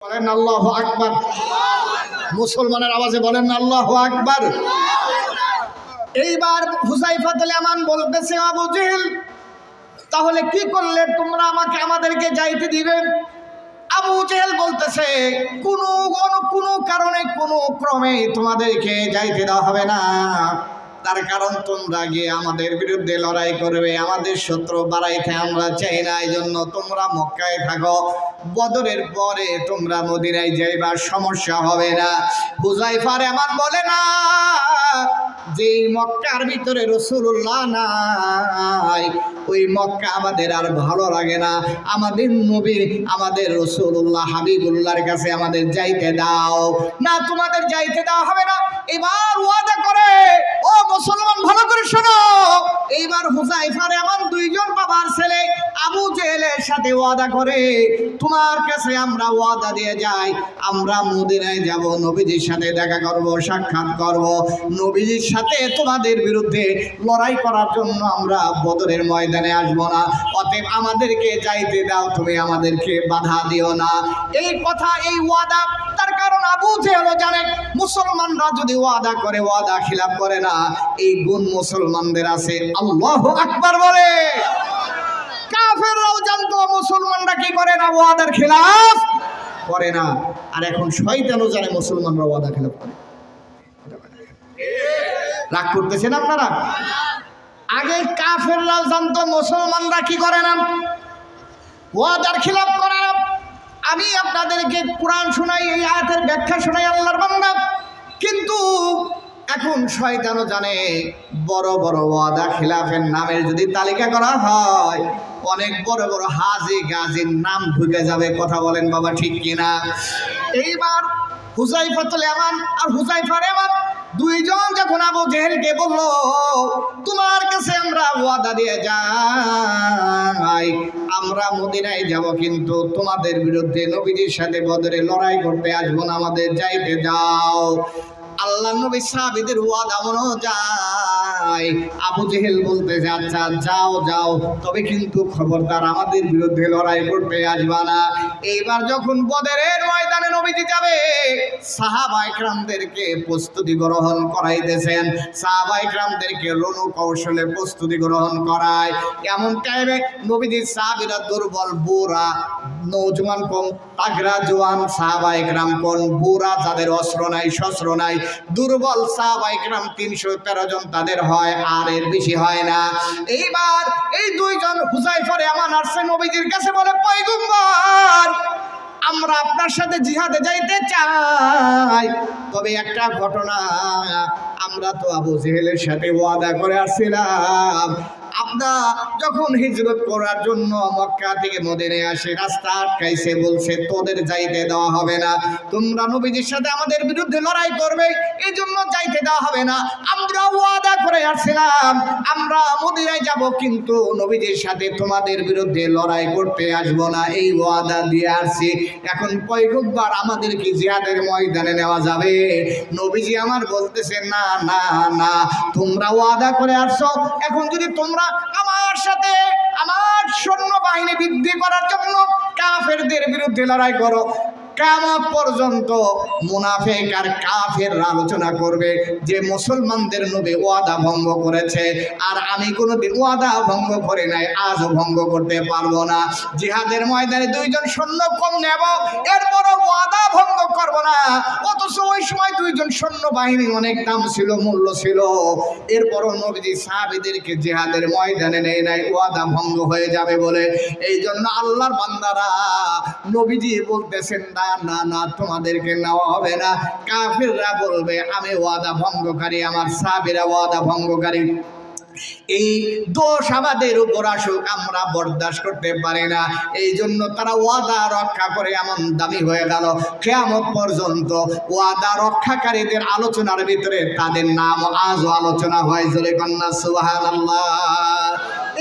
বলেন আল্লাহু আকবার। মুসলমানের আওয়াজে বলেন আল্লাহু আকবার। এইবার হুযায়ফাতুল ইয়ামান বলতেছে, আবু জেহেল তাহলে কি করলে তোমরা আমাদেরকে যাইতে দিবে? আবু জেহেল বলতেছে, কোনো কারণে কোনো ক্রমে তোমাদেরকে যাইতে দেওয়া হবে না। তার কারণ তোমরা গিয়ে আমাদের বিরুদ্ধে লড়াই করবে, আমাদের শত্রু বাড়াইতে আমরা চাই না। এই জন্য তোমরা মক্কায় থাকো, বদরের পরে তোমরা মদিনায় যাইবার সমস্যা হবে না। হুযায়ফার এমন বলে না যে মক্কার ভিতরে রাসূলুল্লাহ নাই, ওই মক্কা আমাদের আর ভালো লাগে না। আমাদের নবী, আমাদের রাসূলুল্লাহ হাবিবুল্লাহর কাছে আমাদের যাইতে দাও না, তোমাদের যাইতে দেওয়া হবে না। এবার ওয়াদা করে, ও মুসলমান ভালো করে শোনো, এইবার হুযায়ফার এমন দুইজন বাবার ছেলে আবু জেহেলের সাথে ওয়াদা করে, তোমার কাছে আমরা ওয়াদা দিয়ে যাই, আমরা মদিনায় যাব, নবীজির সাথে দেখা করব, সাক্ষাৎ করব, নবীজির সাথে তোমাদের বিরুদ্ধে লড়াই করার জন্য আমরা বদরের ময়দানে আসবো না। অতএব আমাদেরকে যাইতে দাও, তুমি আমাদেরকে বাধা দিও না। এই কথা, এই ওয়াদা, তার কারণ আবু জেহেল জানে মুসলমানরা যদি ওয়াদা করে, ওয়াদা খিলাফ করে না, এই গুণ মুসলমানদের আছে। আল্লাহু আকবার বলে। কাফেররাও জানতো মুসলমানরা কি করে না, ওয়াদার খিলাফ করে না। আর এখন শয়তানও জানে মুসলমানরা ওয়াদা খিলাফ করে। রাগ করতেছেন আপনারা? আগে কাফেররাও জানতো মুসলমানরা কি করে না, ওয়াদার খিলাফ করে না। আমি আপনাদেরকে কোরআন শোনাই, এই আয়াতের ব্যাখ্যা শোনাই আল্লাহর বান্দা, কিন্তু এখন শয়তানও জানে বড় বড় ওয়াদা খিলাফের নামের যদি তালিকা করা হয়, অনেক বড় বড় হাজি গাজীর নাম ঢুকে যাবে। কথা বলেন বাবা, ঠিক কিনা? এইবার হুযায়ফাতুল ইয়ামান আর হুযায়ফার ইয়ামান দুইজন যখন আবু জেহেলকে বলল, তোমার কাছে আমরা ওয়াদা দিয়ে যাই, আমরা মদিনায় যাব, কিন্তু তোমাদের বিরুদ্ধে নবীজির সাথে বদরে লড়াই করতে আসবো না, আমাদের যাইতে দাও। আল্লাহ নবী সাহাবীদের ওয়াদা অনুযায়ী আবু জেহেল বলতেছে, আচ্ছা যাও যাও, তবে কিন্তু খবরদার আমাদের বিরুদ্ধে লড়াই করতে আসবা না। এইবার যখন বদরের ময়দানে নবীজি যাবে, সাহাবা ইকরামদেরকে প্রস্তুতি গ্রহণ করাইতেছেন, সাহাবা ইকরামদেরকে রণু কৌশলে প্রস্তুতি গ্রহণ করায়। এমন টাইমে নবীজির সাহাবীরা দুর্বল, বুড়া, নওজওয়ান কম, তাগড়া জওয়ান সাহাবা ইকরাম কোন, বুড়া যাদের অস্ত্র নাই, শস্ত্র নাই, দুর্বল সাহাবা ইকরাম 313 জন তাদের হয়, আর এর বেশি হয় না। এইবার এই দুইজন হুযায়ফার ইয়ামান আসছে নবীজির কাছে, বলে, পয়গম্বর আমরা আপনার সাথে জিহাদে যাইতে চাই, তবে একটা ঘটনা, আমরা তো আবু জেহেলের সাথে ওয়াদা করে আসছিলাম, আপনার যখন হিজরত করার জন্য মক্কা থেকে মদিনায় আসে, রাস্তা আটকাইছে, বলছে তোদের যাইতে দেওয়া হবে না, তোমরা নবীজির সাথে আমাদের বিরুদ্ধে লড়াই করবে, এই জন্য যাইতে দেওয়া হবে না। আমরা ওয়াদা করে আসছিলাম আমরা মদিনায় যাব, কিন্তু নবীজির সাথে তোমাদের বিরুদ্ধে লড়াই করতে আসবো না, এই ওয়াদা দিয়ে আসছি। এখন পয়গম্বর আমাদের কি জিহাদের ময়দানে নেওয়া যাবে? নবীজি আমার বলতেছে, না না না, তোমরা ওয়াদা করে আসছো, এখন যদি তোমরা আমার সাথে আমার সৈন্যবাহিনী বৃদ্ধি করার জন্য কাফেরদের বিরুদ্ধে লড়াই করো, কিয়ামত পর্যন্ত মুনাফিক আর কাফেররা আলোচনা করবে যে মুসলমানদের নবী ওয়াদা ভঙ্গ করেছে, আর আমি কোনোদিন ওয়াদা ভঙ্গ করে নাই, আজও ভঙ্গ করতে পারবো না। জিহাদের ময়দানে দুইজন সৈন্য কম নেব, এরপরও ওয়াদা ভঙ্গ করব না। অথচ ওই সময় দুইজন সৈন্যবাহিনীর অনেক দাম ছিল, মূল্য ছিল, এরপরও নবীজি সাহাবীদেরকে জিহাদের ময়দানে নেই নাই, ওয়াদা ভঙ্গ হয়ে যাবে বলে। এই জন্য আল্লাহর বান্দারা, নবীজি বলতেছেন, না না না, তোমাদেরকে নেওয়া হবে না। কাফিররা বলবে আমি ওয়াদা ভঙ্গকারী, আমার সাহাবীরা ওয়াদা ভঙ্গকারী, এই দোষ আমাদের উপর আসুক, আমরা বরদাস্ত করতে পারি না। এই জন্য তারা ওয়াদা রক্ষা করে এমন দামি হয়ে গেল, কিয়ামত পর্যন্ত ওয়াদা রক্ষাকারীদের আলোচনার ভিতরে তাদের নাম আজও আলোচনা হয়। জোরে কন্যা সুবহানাল্লাহ।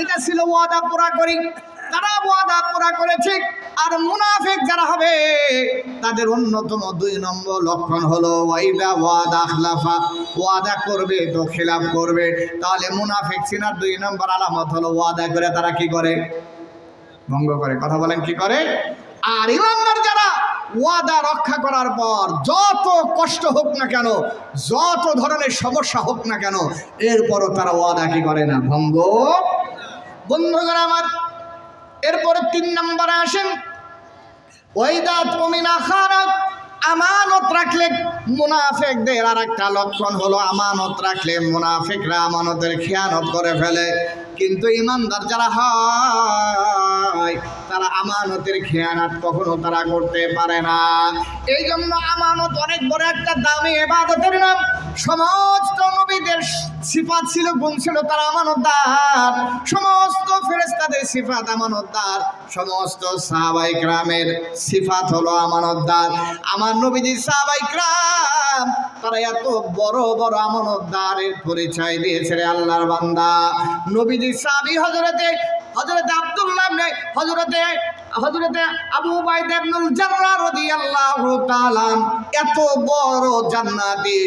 এটা ছিল ওয়াদা পুরা করি, তারা ওয়াদা পুরা করেছে। আর মুনাফিক যারা হবে তাদের অন্যতম 2 নম্বর লক্ষণ হলো ওয়াইদা ওয়াদা আখলাফা, ওয়াদা করবে তো খিলাফ করবে। তাহলে মুনাফিক চিনার 2 নম্বর আলামত হলো ওয়াদা করে তারা কি করে? ভঙ্গ করে। কথা বলেন, কি করে? আর ইমানদার যারা ওয়াদা রক্ষা করার পর যত কষ্ট হোক না কেন, যত ধরনের সমস্যা হোক না কেন, এরপরও তারা ওয়াদা কি করে না, ভঙ্গ। বন্ধুগণ আমার, এরপরে 3 নম্বরে আসেন, ওয়াইদা তুমিনা খারাত, আমানত রাখলে মুনাফিকদের আর একটা লক্ষণ হলো আমানত রাখলে মুনাফিকরা আমানতের খেয়ানত করে ফেলে। কিন্তু ইমানদার যারা হয় তারা আমানতের খেয়ানত কখনো তারা করতে পারে না। এই জন্য আমানত অনেক বড় একটা দামি ইবাদতের নাম। সমস্ত নবীদের সিফাত ছিল, গুণ ছিল, তারা আমানতদার। সমস্ত ফেরেশতাদের সিফাত আমানতদার, সমস্ত সাহাবায়ে কেরামের সিফাত হলো আমানতদার। আমার নবীজি সাহাবায়ে কেরাম তারা এত বড় বড় আমানতদারের পরিচয় দিয়েছে রে আল্লাহর বান্দা। নবীজি সাহাবী হযরতে আব্দুল্লাহ ইবনে হযরতে আবু উবাইদা ইবনুল জাররাহ রাদিয়াল্লাহু তাআলা এত বড় জান্নাতি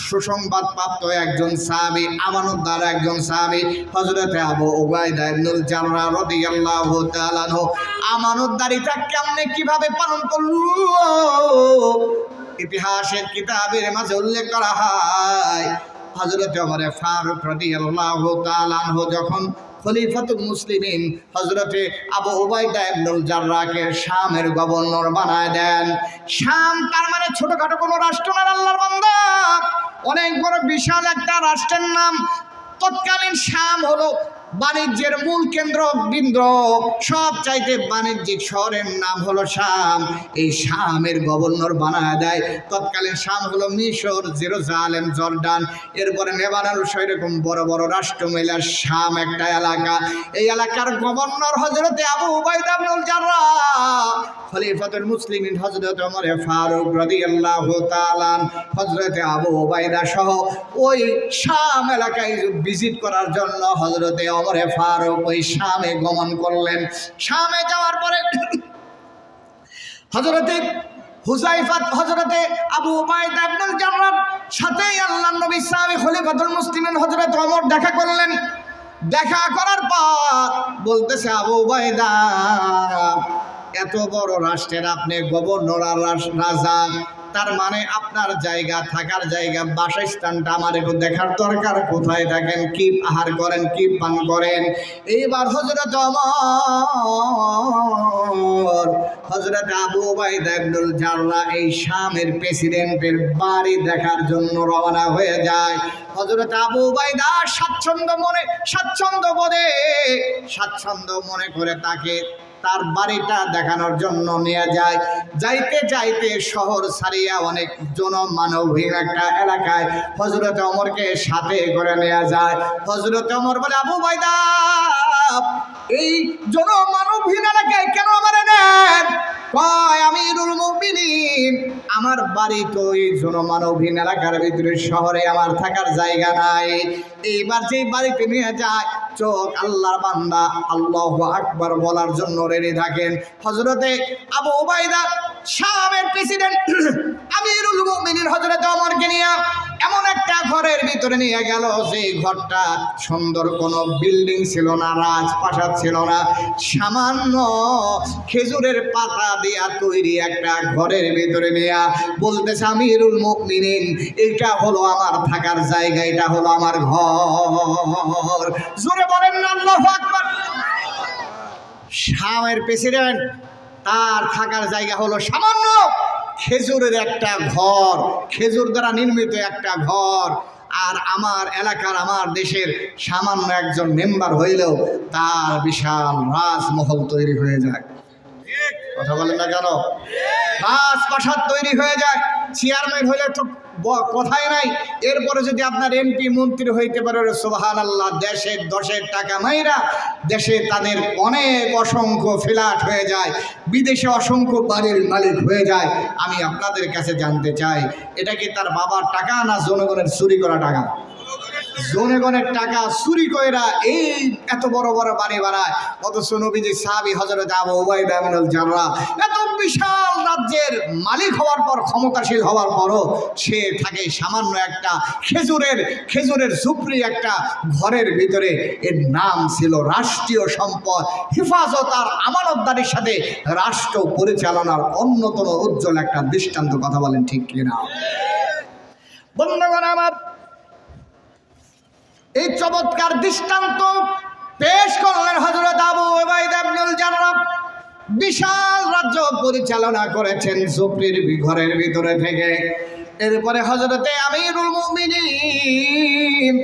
সুসংবাদ প্রাপ্ত একজন সাহাবী, আমানতদার একজন সাহাবী হযরতে আবু উবাইদা ইবনুল জাররাহ রাদিয়াল্লাহু তাআলা আমানতদারিটা কেমনে কিভাবে পালন করলো ইতিহাসের কিতাবের মাঝে উল্লেখ করা হয়। হযরতে ওমর ফারুক রাদিয়াল্লাহু তাআলা যখন খলিফাতুল মুসলিমিন হযরতে আবু উবাইদা ইবনুল জাররাহকে শামের গভর্নর বানায় দেন। শাম তার মানে ছোটখাটো কোনো রাষ্ট্র না আল্লাহর বান্দা, অনেক বড় বিশাল একটা রাষ্ট্রের নাম। তৎকালীন শাম হলো বাণিজ্যের মূল কেন্দ্র বিন্দু, সব চাইতে বাণিজ্যিক শহরের নাম হলো শাম। এই শামের গভর্নর বানায় দেয়। তৎকালীন শাম হলো মিশর, জেরুজালেম, জর্ডান, এরপরে লেবানন, সেরকম বড় বড় রাষ্ট্র মিলে শাম একটা এলাকা। এই এলাকার গভর্নর হযরতে আবু উবাইদা ইবনুল জাররাহ, খলিফাতুল মুসলিমিন হযরতে ওমর ফারুক রাদিয়াল্লাহু তাআলা হযরতে আবু উবাইদা সহ ওই শাম এলাকায় ভিজিট করার জন্য হযরতে ওমর ফারুক ওই শামে গমন করলেন। শামে যাওয়ার পরে হযরতে হযরতে আবু উবাইদা ইবনুল জাররাহর সাথে আল্লাহর নবী সাহাবী খলিফাতুল মুসলিমিন হযরত ওমর দেখা করলেন। দেখা করার পর বলতেছে, আবু উবাইদা, এত বড় রাষ্ট্রের আপনি গভর্নর আর রাজা, তার মানে আপনার জায়গা, থাকার জায়গা, বাসস্থানটা আমার একটু দেখার দরকার। কোথায় থাকেন, কি আহার করেন, কি পান করেন। এইবার হযরত ওমর হযরত আবু উবাইদা ইবনুল জাররাহ এই শামের প্রেসিডেন্টের বাড়ি দেখার জন্য রওনা হয়ে যায়। হযরত আবু উবাইদা স্বাচ্ছন্দ্য মনে করে তাকে তার বাড়িটা দেখানোর জন্য নিয়ে যায়। যাইতে যাইতে শহর ছাড়িয়া অনেক জনমানবহীন একটা এলাকায় হযরত ওমরকে সাথে করে নিয়ে যায়। হযরত ওমর বলে, আবু উবাইদা, এই জনমানবহীন এলাকায় কেন আমার নেন? কয়, আমিরুল মুমিনিন, আমার বাড়ি তো এই জনমানবহীন এলাকার ভিতরে, শহরে আমার থাকার জায়গা নাই। এইবার যে বাড়িতে নিয়ে যায়, চোখ আল্লাহর বান্দা আল্লাহু আকবার বলার জন্য রেডি থাকেন। হযরতে আবু উবাইদা শামের প্রেসিডেন্ট আমিরুল মুমিনিন হযরত ওমরকে নিয়ে এমন একটা ঘরের ভিতরে নিয়ে গেল, যে ঘরটা সুন্দর কোনো বিল্ডিং ছিল না, রাজপ্রাসাদ ছিল না, সামান্য খেজুরের পাতা দিয়া তৈরি একটা ঘরের ভিতরে নিয়ে বলতেছে, আমিরুল মুমিনিন, এটা হলো আমার থাকার জায়গা, এটা হলো আমার ঘর। জোরে বলেন না আল্লাহু আকবার। শামের প্রেসিডেন্ট, তার থাকার জায়গা হলো সামান্য খেজুরের একটা ঘর, খেজুর দ্বারা নির্মিত একটা ঘর। আর আমার এলাকার, আমার দেশের সামান্য একজন মেম্বার হইলেও তার বিশাল রাজমহল তৈরি হয়ে যায়। কথা বলেন না কেন? রাজপ্রাসাদ তৈরি হয়ে যায়। চেয়ারম্যান হইলে তো কথাই নাই। এরপরে যদি আপনার এমপি মন্ত্রী হইতে পারে, সুবহানাল্লাহ, দেশের 10-এর টাকা মাইরা দেশে তাদের অনেক অসংখ্য ফ্ল্যাট হয়ে যায়, বিদেশে অসংখ্য বাড়ির মালিক হয়ে যায়। আমি আপনাদের কাছে জানতে চাই, এটা কি তার বাবার টাকা না জনগণের চুরি করা টাকা? জনগণের টাকা চুরি কইরা এই এত বড় বড় বাড়ি বানায়। অথচ নবীজি সাহাবী হযরত আবু উবাইদা ইবনুল জাররাহ এত বিশাল রাজ্যের মালিক। মালিক হওয়ার পর, ক্ষমতাশীল হওয়ার পরও সে থাকে সামান্য একটা খেজুরের ঝুপড়ি একটা ঘরের ভিতরে। এর নাম ছিল রাষ্ট্রীয় সম্পদ হেফাজত আর আমানতদারির সাথে রাষ্ট্র পরিচালনার অন্যতম উজ্জ্বল একটা দৃষ্টান্ত। কথা বলেন ঠিক কিনা? বন্ধুগণ আমার, এই চমৎকার দৃষ্টান্ত পেশ করলেন হযরত আবু উবাইদা ইবনুল জাররাহ। বিশাল রাজ্য পরিচালনা করেছেন ঝুপড়ির ঘরের ভিতরে থেকে। এরপরে হযরতে আমিরুল মুমিনিন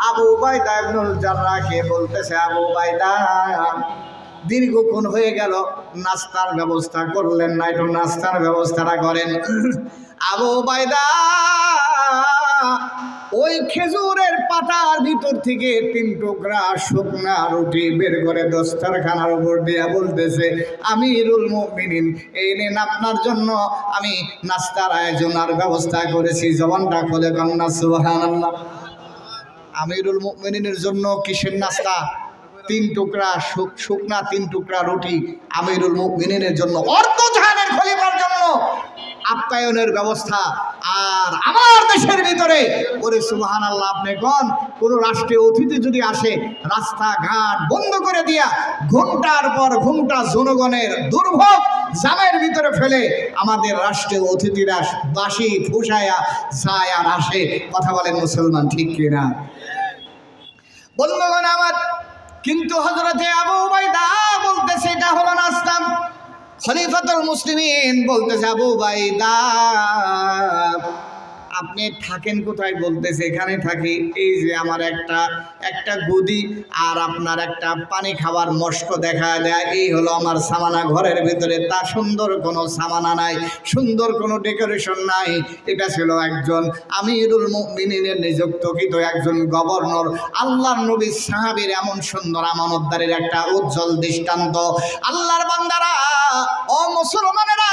আবু উবাইদা ইবনুল জাররাহকে বলতেছে, আবু উবাইদা, দীর্ঘক্ষণ হয়ে গেল, নাস্তার ব্যবস্থা করলেন না, একটু নাস্তার ব্যবস্থাটা করেন। আবু উবাইদা ওই খেজুরের পাতার ভিতর থেকে 3 টুকরা শুকনা রুটি বের করে দস্তরখানার উপর দিয়া বলতেছে, আমিরুল মুমিনিন, এই নেন আপনার জন্য আমি নাস্তার আয়োজন আর ব্যবস্থা করেছি। জবানটা খুলে কন্যা সুবহানাল্লাহ। আমিরুল মুমিনিনের জন্য কিসের নাস্তা? 3 টুকরা শুকনা 3 টুকরা রুটি আমিরুল মুমিনিনের জন্য, অর্ধজাহানের খলিফার জন্য আপ্যায়নের ব্যবস্থা। আর আমার দেশের ভিতরে ওরে সুবহানাল্লাহ, আপনি কোন রাষ্ট্রীয় অতিথি যদি আসে, রাস্তাঘাট বন্ধ করে দিয়া ঘন্টার পর ঘন্টা জনগণের দুর্ভোগ জামের ভিতরে ফেলে আমাদের রাষ্ট্রীয় অতিথিরা বাসি ফুসায়া যায় আর আসে। কথা বলেন মুসলমান ঠিক কিনা? বন্ধুগণ আমার, কিন্তু হযরতে আবু উবাইদা বলতেছে এটা হলো নাস্তা। খলিফাতুল মুসলিমিন বলতেছে, আবু উবাইদা আপনি থাকেন কোথায়? বলতেছে এখানে থাকি, এই যে আমার একটা গদি আর আপনার একটা পানি খাওয়ার মস্ক দেখা দেয়, এই হলো আমার সামানা। ঘরের ভিতরে তা সুন্দর কোনো সামানা নাই, সুন্দর কোনো ডেকোরেশন নাই। এটা ছিল একজন আমিরুল মুমিনিনের নিযুক্তকৃত একজন গভর্নর, আল্লাহর নবী সাহাবীর এমন সুন্দর আমানতদারির একটা উজ্জ্বল দৃষ্টান্ত। আল্লাহর বান্দারা, ও মুসলমানেরা,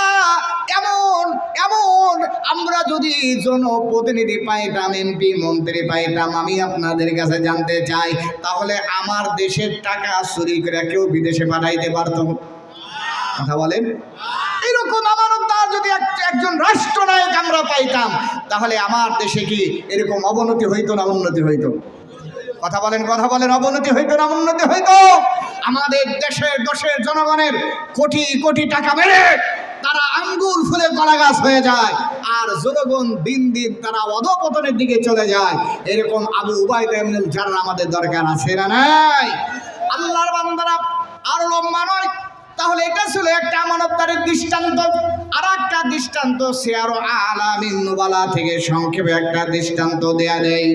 এমন আমরা যদি জনপ্রতিনিধি পাইতাম, এমপি মন্ত্রী পাইতাম, আমি আপনাদের কাছে জানতে চাই, তাহলে আমার দেশের টাকা চুরি করে কেউ বিদেশে পাঠাইতে পারত? কথা বলেন। এরকম আমানতদার যদি একজন রাষ্ট্রনায়ক আমরা পাইতাম, তাহলে আমার দেশে কি এরকম অবনতি হইতো না উন্নতি হইতো? কথা বলেন, অবনতি হইতো না উন্নতি হইতো? আমাদের দেশের জনগণের কোটি কোটি টাকা মেরে তারা আঙ্গুল ফুলে কলা গাছ হয়ে যায়, আর জনগণ দিন দিন তারা অধপতনের দিকে চলে যায়। এরকম আবু উবাইদা ইবনুল জাররাহ আমাদের দরকার আছে না নাই? আল্লাহর বান্দারা, আর লম্বা নয়। তাহলে এটা ছিল একটা আমানতদারির দৃষ্টান্ত। আর একটা দৃষ্টান্ত সিয়ারু আলামিন নুবালা থেকে সংক্ষেপে একটা দৃষ্টান্ত দেয়া নেই।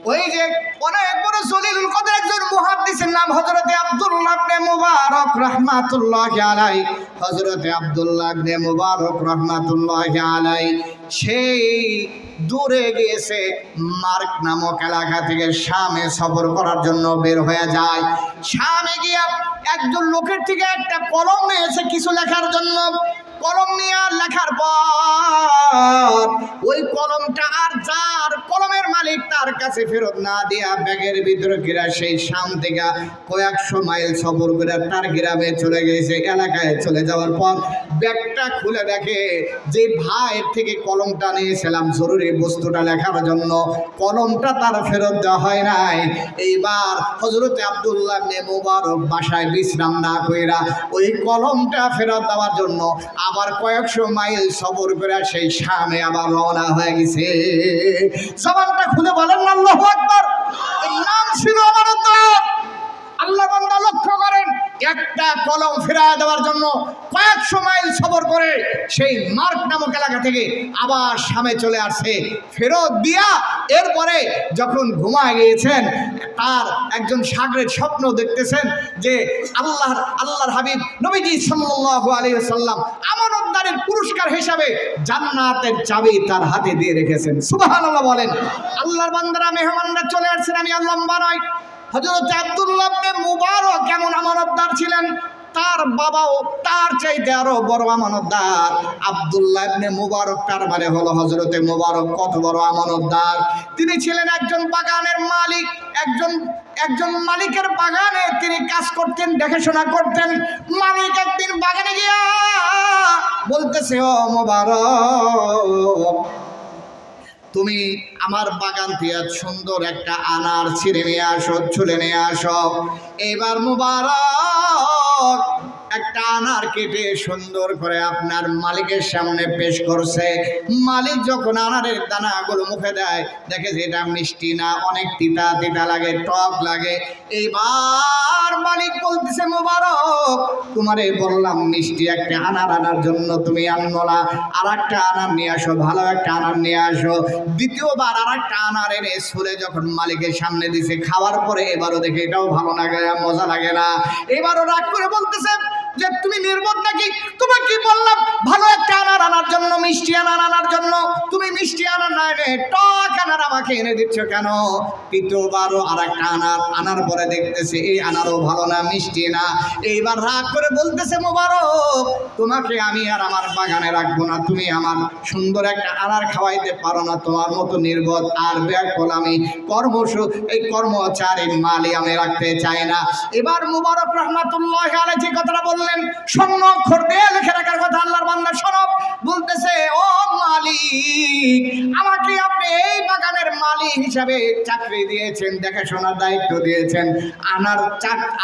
ওই যে অনেক বড় জলিলুল কদর একজন মুহাদ্দিসের নাম হযরতে আব্দুল্লাহ ইবনে মুবারক রাহমাতুল্লাহি আলাইহি। হযরতে আব্দুল্লাহ ইবনে মুবারক রাহমাতুল্লাহি আলাইহি সেই দূরে গিয়েছে, মার্ক নামক এলাকা থেকে শামে সফর করার জন্য বের হয়ে যায়। শামে গিয়া একজন লোকের থেকে একটা কলম নিয়েছে কিছু লেখার জন্য। কলম নিয়ে লেখার পর ওই কলমটা আর যার কলমের মালিক তার কাছে ফেরত না দিয়া ব্যাগের ভিতরে গিরা সেই শাম থেকে কয়েকশো মাইল সফর করে তার গ্রামে চলে গেছে। এলাকায় চলে যাওয়ার পর ব্যাগটা খুলে দেখে যে ভাইয়ের থেকে কলমটা নিয়েছিলাম জরুরি বস্তুটা লেখার জন্য, কলমটা তার ফেরত দেওয়া হয় নাই। এইবার হযরতে আব্দুল্লাহ ইবনে মুবারক বাসায় বিশ্রাম না কইরা ওই কলমটা ফেরত দেওয়ার জন্য আবার কয়েকশো মাইল সফর করে সেই শামে আবার রওনা হয়ে গেছে। জবানটা খুলে বলেন আল্লাহু আকবার। এর নাম ছিল আমানতদার। আল্লাহ বান্দা লক্ষ্য করেন, একটা কলম ফেরায় দেওয়ার জন্য কয়েকশো মাইল সফর করে সেই মার্ক নামক এলাকা থেকে আবার শামে চলে আসছে ফেরত দিয়া। এরপরে যখন ঘুমায় গিয়েছেন, তার একজন শাগরেদ স্বপ্ন দেখতেছেন যে আল্লাহর হাবিব নবীজি সাল্লাল্লাহু আলাইহি ওয়াসাল্লাম আমানতদারের পুরস্কার হিসাবে জান্নাতের চাবি তার হাতে দিয়ে রেখেছেন। সুবহানাল্লাহ বলেন। আল্লাহর বান্দারা, মেহমানরা চলে আসছেন, আমি আর লম্বা নয়। হযরত আব্দুল্লাহ ইবনে মুবারক কেমন আমানতদার ছিলেন তার বাবাও তার চাইতে আরো বড় আমানতদার। আব্দুল্লাহ ইবনে মুবারক তার মানে হলো হযরতে মুবারক কত বড় আমানতদার। তিনি ছিলেন একজন বাগানের মালিক, একজন মালিকের বাগানে তিনি কাজ করতেন, দেখাশোনা করতেন। মালিক একদিন বাগানে গিয়া বলতেছে, ও মুবারক, তুমি আমার বাগান থেকে সুন্দর একটা আনার ছিঁড়ে নিয়ে আসো, ছুলে নিয়ে আসো। এবার মুবারক একটা আনার কেটে সুন্দর করে আপনার মালিকের সামনে পেশ করছে। মালিক যখন আনারের দানাগুলো মুখে দেয়, দেখে যে এটা মিষ্টি না, অনেক তিতা তিতা লাগে, টক লাগে। এইবার মালিক বলতেছে, মুবারক, তোমারে বললাম মিষ্টি একটা আনার আনার জন্য, তুমি আনলো না, আর একটা আনার নিয়ে আসো, ভালো একটা আনার নিয়ে আসো। দ্বিতীয়বার আর একটা আনার এনে ছুলে যখন মালিকের সামনে দিছে, খাওয়ার পরে এবারও দেখে এটাও ভালো লাগে, মজা লাগে না। এবারও রাগ করে বলতেছে যে তুমি নির্বোধ নাকি? তোমাকে কি বললাম ভালো একটা আনার আনার জন্য, মিষ্টি আনার আনার জন্য, তুমি মিষ্টি আনার না এনে টক আনার আমাকে এনে দিচ্ছ কেন? তৃতীয়বারও আর একটা আনার আনার পরে দেখতেছে এই আনারও ভালো না, মিষ্টি না। এইবার রাগ করে বলতেছে, মুবারক, তোমাকে আমি আর আমার বাগানে রাখবো না, তুমি আমার সুন্দর একটা আনার খাওয়াইতে পারো না, তোমার মতো নির্বোধ আর ব্যাকুল আমি এই কর্মচারীর মালি আমি রাখতে চাই না। এবার মুবারক রহমাতুল্লাহ আলাইহি যে কথাটা বললেন, স্বর্ণ অক্ষর দিয়ে লিখে রাখার কথা আল্লাহর বান্দা শোনব, বলতেছে, ও মালিক, আমাকে আপনি এই বাগানের মালিক হিসাবে চাকরি দিয়েছেন, দেখাশোনার দায়িত্ব দিয়েছেন,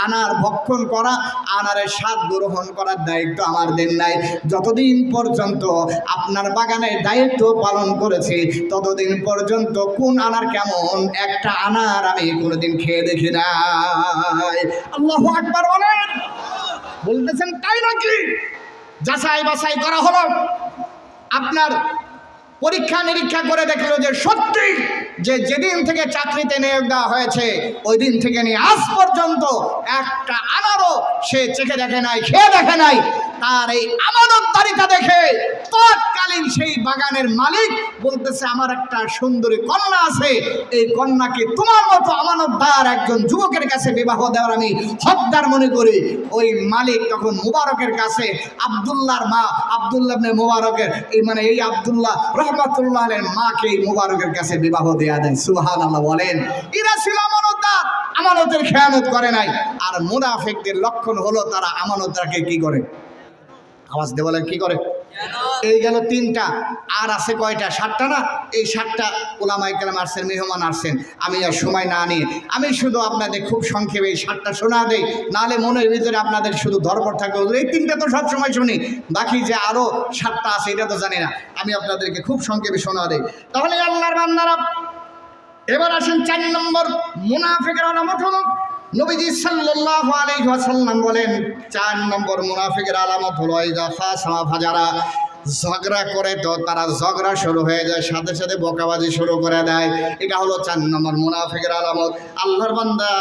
আনার ভক্ষণ করা, আনারের স্বাদ গ্রহণ করার দায়িত্ব আমার দেন নাই। যতদিন পর্যন্ত আপনার বাগানের দায়িত্ব পালন করেছি, ততদিন পর্যন্ত কোন আনার কেমন একটা আনার আমি কোনোদিন খেয়ে দেখি নাই। আল্লাহু আকবার বলেন। বলতেছেন তাই নাকি? যাচাই বাছাই করা হলো, আপনার পরীক্ষা নিরীক্ষা করে দেখলো যে সত্যি যে যেদিন থেকে চাকরিতে নিয়োগ দেওয়া হয়েছে ওই দিন থেকে নিয়ে আজ পর্যন্ত একটা আনারও সে চেখে দেখে নাই, খেয়ে দেখে নাই। তার এই আমানতদারিতা দেখে তৎকালীন সেই বাগানের মালিক বলতেছে, আমার একটা সুন্দরী কন্যা আছে, এই কন্যাকে তোমার মতো আমানতদার একজন যুবকের কাছে বিবাহ দেওয়ার আমি হকদার মনে করি। ওই মালিক তখন মুবারকের কাছে আব্দুল্লাহর মা, আব্দুল্লাহ ইবনে মুবারকের এই আব্দুল্লাহ রহমাতুল্লাহ আলাইহির মাকে এই মুবারকের কাছে বিবাহ দেয়া দেন। সুবহানাল্লাহ বলেন। এরা ছিল আমানতদার, আমানতের খেয়ানত করে নাই। আর মুনাফিকদের লক্ষণ হলো তারা আমানতদারকে কি করে? আওয়াজ দিয়ে বলেন কি করে? এই গেল তিনটা, আর আছে কয়টা? 7টা না? এই 7টা ওলামায়ে কেরাম আসছেন, মেহমান আসছেন। আমি আর সময় না নিয়ে আমি শুধু আপনাদের খুব সংক্ষেপে এই 7টা শোনা দেই, নাহলে মনের ভিতরে আপনাদের শুধু ধরপড় থাকে, এই 3টা তো সব সময় শুনি, বাকি যে আরো 7টা আছে এটা তো জানি না। আমি আপনাদেরকে খুব সংক্ষেপে শোনা দেই। তাহলে আল্লাহর বান্দারা, এবার আসেন 4 নম্বর মুনাফিকের আলামত হলো, নবীজি সাল্লাল্লাহু আলাইহি ওয়াসাল্লাম বলেন 4 নম্বর মুনাফিকের আলামত হলো ইযা ফাসামা ফাজারা, ঝগড়া করে তো তারা ঝগড়া শুরু হয়ে যায়, সাথে সাথে বকাবাজি শুরু করে দেয়। এটা হলো 4 নম্বর মুনাফিকের আলামত। আল্লাহর বান্দা,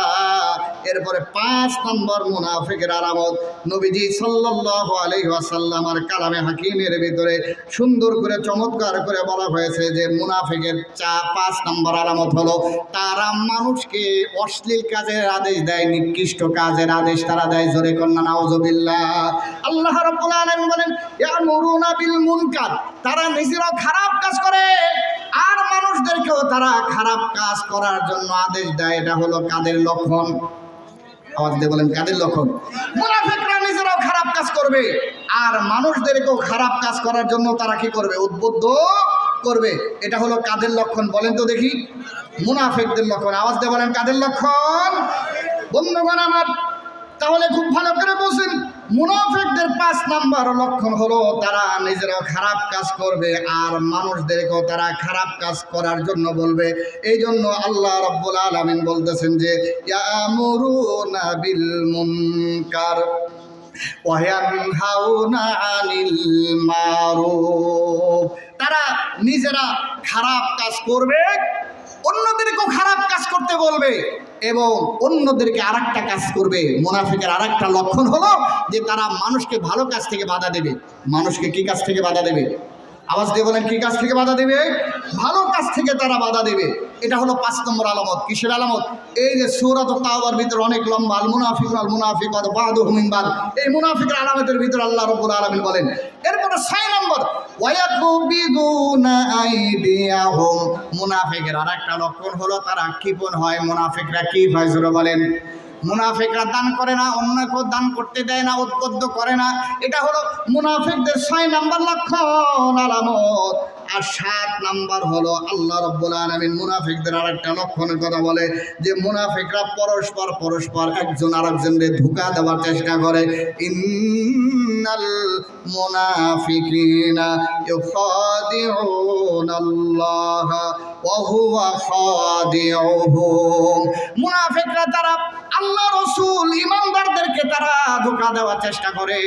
এরপরে 5 নম্বর মুনাফিকের আলামত নবীজি সাল্লাল্লাহু আলাইহি ওয়াসাল্লাম আর কালামে হাকিমের ভিতরে সুন্দর করে চমৎকার করে বলা হয়েছে যে মুনাফিকের 5 নম্বর আলামত হলো তারা মানুষকে অশ্লীল কাজের আদেশ দেয়, নিকৃষ্ট কাজের আদেশ তারা দেয়। জোরে কন্যা নাউযুবিল্লাহ। আল্লাহ রাব্বুল আলামিন বলেন, ইয়ামুরুনা বিল মুনকার, তারা নিজেরাও খারাপ কাজ করে আর মানুষদেরকেও তারা খারাপ কাজ করার জন্য আদেশ দেয়। এটা হলো কাদের লক্ষণ? আওয়াজ দিয়ে বলেন কাদের লক্ষণ? মুনাফিকরা নিজেরাও খারাপ কাজ করবে আর মানুষদেরকেও খারাপ কাজ করার জন্য তারা কি করবে? উদ্বুদ্ধ করবে। এটা হলো কাদের লক্ষণ বলেন তো দেখি? মুনাফিকদের লক্ষণ। আওয়াজ দিয়ে বলেন কাদের লক্ষণ? বন্ধুগণ আমার, তাহলে খুব ভালো করে বুঝুন, মুনাফিকদের 5 নম্বর লক্ষণ হলো তারা নিজেরাও খারাপ কাজ করবে আর মানুষদেরকেও তারা খারাপ কাজ করার জন্য বলবে। এই জন্য আল্লাহ রাব্বুল আলামিন বলতেছেন যে ইয়ামুরুনা বিল মুনকার ওয়া ইয়ানহাউনা আনিল মারুফ, তারা নিজেরা খারাপ কাজ করবে, অন্যদেরকেও খারাপ কাজ করতে বলবে এবং অন্যদেরকে আরেকটা কাজ করবে। মুনাফিকের আরেকটা লক্ষণ হলো যে তারা মানুষকে ভালো কাজ থেকে বাধা দেবে। মানুষকে কি কাজ থেকে বাধা দেবে? আওয়াজ দিয়ে বলেন কি কাজ থেকে বাধা দেবে? ভালো কাজ থেকে তারা বাধা দেবে। এটা হলো 5 নম্বর আলামত। কিসের আলামত? এই যে সূরাত তাওবার ভিতরে অনেক লম্বা, আল মুনাফিকুন বা'দুহুম মিন বা'দ, এই মুনাফিকের আলামতের ভিতরে আল্লাহ রাব্বুল আলামিন বলেন। এরপরে 6 নম্বর, ওয়ায়াকুবিদুনা আইদিয়াহুম, মুনাফিকের আরেকটা লক্ষণ হলো তারা কৃপণ হয়। মুনাফিকরা কি হয় জোরে বলেন? মুনাফিকরা দান করে না, অন্যকেও দান করতে দেয় না, উদ্বুদ্ধ করে না। এটা হলো মুনাফিকদের 6 নম্বর লক্ষণ আলামত। আর 7 নম্বর হলো আল্লাহ রাব্বুল আলামিন মুনাফিকদের আরেকটা লক্ষণের কথা বলে যে মুনাফিকরা পরস্পর একজন আরেকজনকে ধোঁকা দেওয়ার চেষ্টা করে। ইন্নাল মুনাফিকিনা ইউখাদিউনাল্লাহ ওয়া হুয়া খাদিউহুম, মুনাফিকরা তারা আল্লাহ রাসূল ইমানদারদেরকে তারা ধোঁকা দেওয়ার চেষ্টা করে।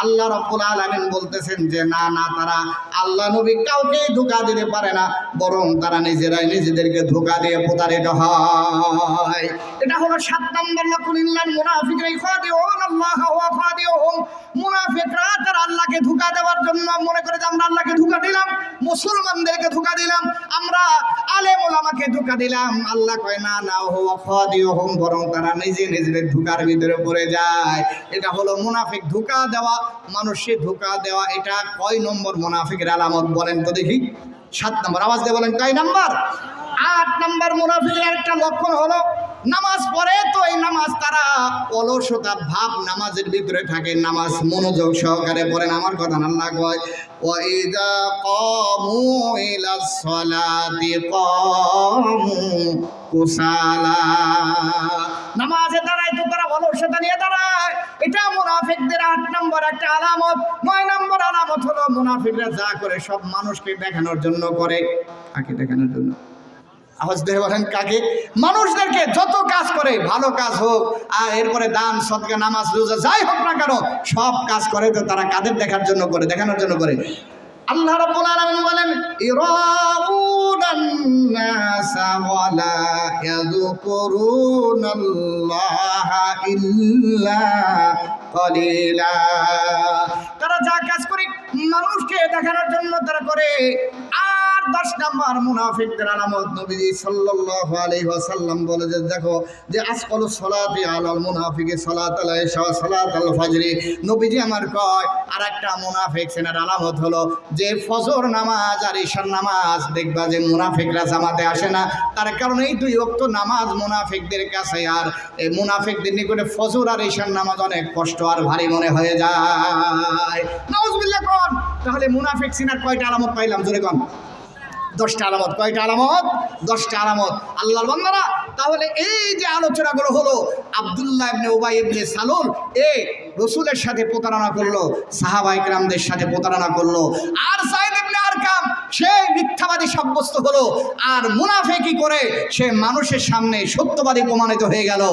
আল্লাহ রাব্বুল আলামিন বলতেছেন যে না তারা আল্লাহ নবী কাউকে ধোঁকা দিতে পারে না, বরং তারা নিজেরাই নিজেদেরকে ধোঁকা দিয়ে প্রতারিত হয়। এটা হলো 7 নম্বর লক্ষণ। ইন্নাল মুনাফিকিনা ইখাদিউনাল্লাহ ওয়া খাদিউহুম, মুনাফিকরা তারা আল্লাহকে ধোঁকা দেওয়ার জন্য মনে করে যে আমরা আল্লাহকে ধোঁকা দিলাম, মুসলমানদেরকে ধোঁকা দিলাম, আমরা আলেম ওলামাকে ধোঁকা দিলাম। আল্লাহ কয় না ওয়া খাদিউহুম, বরং তারা নিজেদের ধোঁকার ভিতরে পড়ে যায়। এটা হলো মুনাফিক, ধোঁকা দেওয়া, মানুষকে ধোঁকা দেওয়া। এটা কয় নম্বর মুনাফিকের আলামত বলেন তো দেখি? 7 নম্বর। আওয়াজ দিয়ে বলেন কয় নম্বর? 8 নম্বর মুনাফিকের একটা লক্ষণ হলো নামাজ পড়ে তো এই নামাজ তারা অলসতা ভাব নামাজের ভিতরে থাকে, নামাজ মনোযোগ সহকারে পড়েন। আমার কথা আল্লাহ কয় ওয়া ইযা কামু ইলাস সালাতি কামু কুসালা, নামাজে দাঁড়ায় তো তারা অলসতা নিয়ে দাঁড়ায়। এটা মুনাফিকদের 8 নম্বর একটা আলামত। 9 নম্বর আলামত হলো মুনাফিকরা যা করে সব মানুষকে দেখানোর জন্য করে। কাকে দেখানোর জন্য? আওয়াজ দিয়ে বলেন কাকে? মানুষদেরকে। যত কাজ করে, ভালো কাজ হোক আর এরপরে দান সদকা নামাজ রোজা যাই হোক না কেন, সব কাজ করে তো তারা কাদের দেখার জন্য করে? দেখানোর জন্য করে। আল্লাহ রাব্বুল আলামিন বলেন ইরাউনান নাসা ওয়া লা ইয়াযকুরুনাল্লাহা ইল্লা কলিলা, তারা যা কাজ করে মানুষকে দেখানোর জন্য তারা করে। আর 10 নম্বর মুনাফিকদের আলামত নবীজি সাল্লাল্লাহু আলাইহি ওয়াসাল্লাম বলে যে দেখো যে আসকালু সালাতি আলাল মুনাফিকি সালাতুল ইশা ওয়া সালাতুল ফজরি, নবীজি আমার কয় আরেকটা মুনাফিক সেনার আলামত হলো যে ফজর নামাজ আর ঈশার নামাজ দেখবা যে মুনাফিকরা জামাতে আসে না, তার কারণে এই 2 ওয়াক্ত নামাজ মুনাফিকদের কাছে আর এই মুনাফিকদের নিকটে ফজর আর ঈশার নামাজ অনেক কষ্ট আর ভারী মনে হয়ে যায়। নাউজুবিল্লাহ কোন। তাহলে মুনাফিক সিনার কয়টা আলামত পাইলাম? জোরে কোন। 10টা আলামত। কয়টা আলামত? 10টা আলামত। আল্লাহর বান্দারা, তাহলে এই যে আলোচনাগুলো হলো, আব্দুল্লাহ ইবনে উবাই ইবনে সালুল রাসূলের সাথে প্রতারণা করলো, সাহাবায়ে কেরামদের সাথে প্রতারণা করলো, আর যায়েদ ইবনে আরকাম সে মিথ্যাবাদী সাব্যস্ত হলো, আর মুনাফিকি করে সে মানুষের সামনে সত্যবাদী প্রমাণিত হয়ে গেল।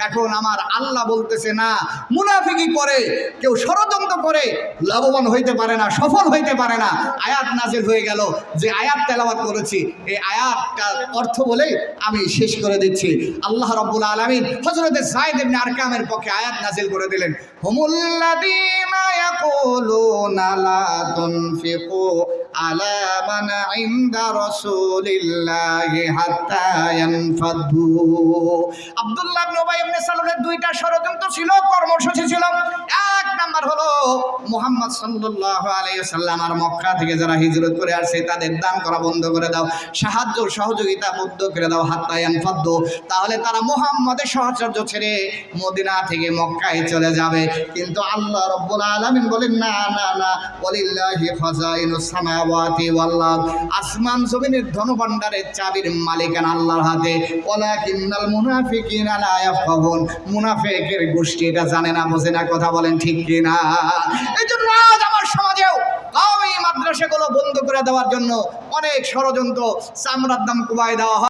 এখন আমার আল্লাহ বলতেছে না, মুনাফিকি করে কেউ ষড়যন্ত্র করে লাভবান হইতে পারে না, সফল হইতে পারে না। আয়াত নাজিল হয়ে গেল, যে আয়াত তেলাওয়াত করেছি এই আয়াতটার অর্থ বলে আমি শেষ করে দিচ্ছি। আল্লাহ রাব্বুল আলামিন হযরত যায়েদ ইবনে আরকামের পক্ষে আয়াত নাজিল করে দিলেন, হুমুল্লাযীনা ইয়াকুলুনা লা তুনফিকু আলা মান ইনদা রাসূলিল্লাহি হাত্তা ইয়ানফাদু। আব্দুল্লাহ ইবনে উবাই ইবনে সালুলের 2টা ষড়যন্ত্র ছিল, কর্মসূচি ছিল। 1 নাম্বার হলো মুহাম্মদ সাল্লাল্লাহু আলাইহি ওয়াসাল্লাম আর মক্কা থেকে যারা হিজরত করে আসছে তাদের দান করা বন্ধ করে দাও, সাহায্য সহযোগিতা বন্ধ করে দাও, হাত্তা ইয়ানফাদু, তাহলে তারা মুহাম্মদের সাহায্য ছেড়ে মদিনা থেকে মক্কায় চলে যাবে। কিন্তু আল্লাহ রাব্বুল আলামিন বলেন না না না, ওয়ালিল্লাহি খাযাইনুস সামাওয়াতি ওয়াল আরদ, আসমান জমিনের ধনভাণ্ডারের চাবির মালিকানা আল্লাহর হাতে। ওয়ালাকিন্নাল মুনাফিকিনা লা ইয়াফকাহুন, মুনাফিকের গোষ্ঠী এটা জানে না, বোঝে না। কথা বলেন ঠিক কি না? এইজন্য আজ আমার সমাজেও কওমি মাদ্রাসাগুলো বন্ধ করে দেওয়ার জন্য অনেক ষড়যন্ত্র, চামড়ার দাম কমায় দেওয়া হয়।